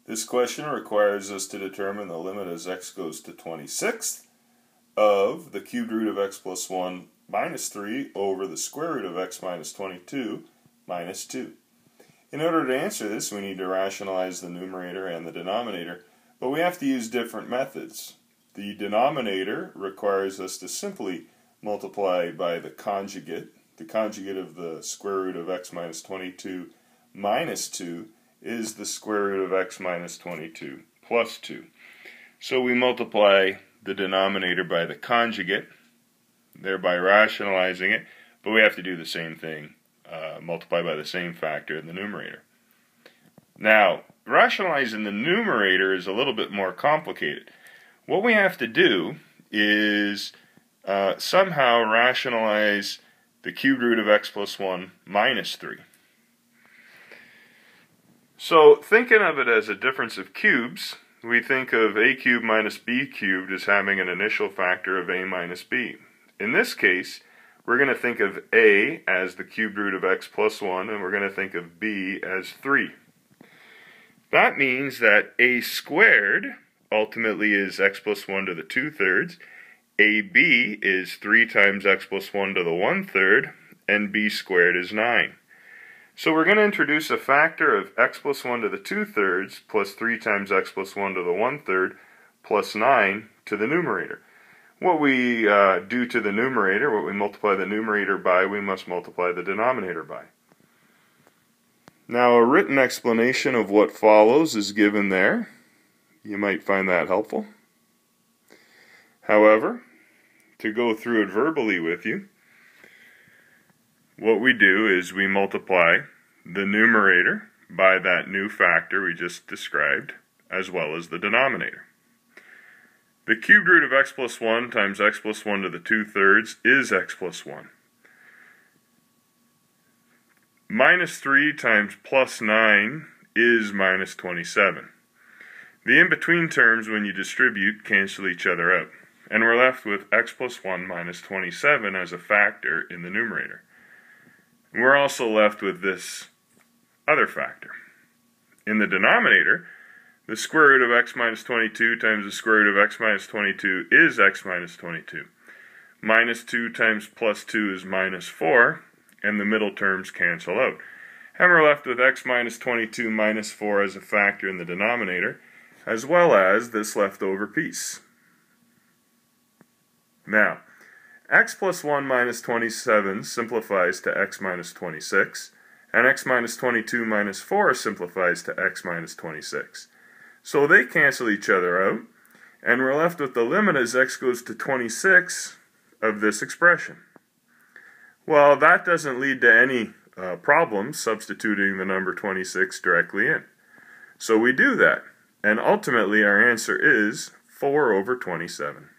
This question requires us to determine the limit as x goes to 26th of the cubed root of x plus 1 minus 3 over the square root of x minus 22 minus 2. In order to answer this, we need to rationalize the numerator and the denominator, but we have to use different methods. The denominator requires us to simply multiply by the conjugate. The conjugate of the square root of x minus 22 minus 2 is the square root of x minus 22 plus 2. So we multiply the denominator by the conjugate, thereby rationalizing it, but we have to do the same thing, multiply by the same factor in the numerator. Now, rationalizing the numerator is a little bit more complicated. What we have to do is somehow rationalize the cubed root of x plus 1 minus 3. So, thinking of it as a difference of cubes, we think of a cubed minus b cubed as having an initial factor of a minus b. In this case, we're going to think of a as the cubed root of x plus 1, and we're going to think of b as 3. That means that a squared ultimately is x plus 1 to the 2/3, ab is 3 times x plus 1 to the 1/3, and b squared is 9. So we're going to introduce a factor of x plus 1 to the 2/3 plus 3 times x plus 1 to the 1/3 plus 9 to the numerator. What we do to the numerator, what we multiply the numerator by, we must multiply the denominator by. Now, a written explanation of what follows is given there. You might find that helpful. However, to go through it verbally with you, what we do is we multiply the numerator by that new factor we just described, as well as the denominator. The cubed root of x plus 1 times x plus 1 to the 2/3 is x plus 1. Minus 3 times plus 9 is minus 27. The in-between terms, when you distribute, cancel each other out, and we're left with x plus 1 minus 27 as a factor in the numerator. We're also left with this other factor. In the denominator, the square root of x minus 22 times the square root of x minus 22 is x minus 22. Minus 2 times plus 2 is minus 4, and the middle terms cancel out. And we're left with x minus 22 minus 4 as a factor in the denominator, as well as this leftover piece. Now, x plus 1 minus 27 simplifies to x minus 26, and x minus 22 minus 4 simplifies to x minus 26. So they cancel each other out, and we're left with the limit as x goes to 26 of this expression. Well, that doesn't lead to any problems substituting the number 26 directly in. So we do that, and ultimately our answer is 4 over 27.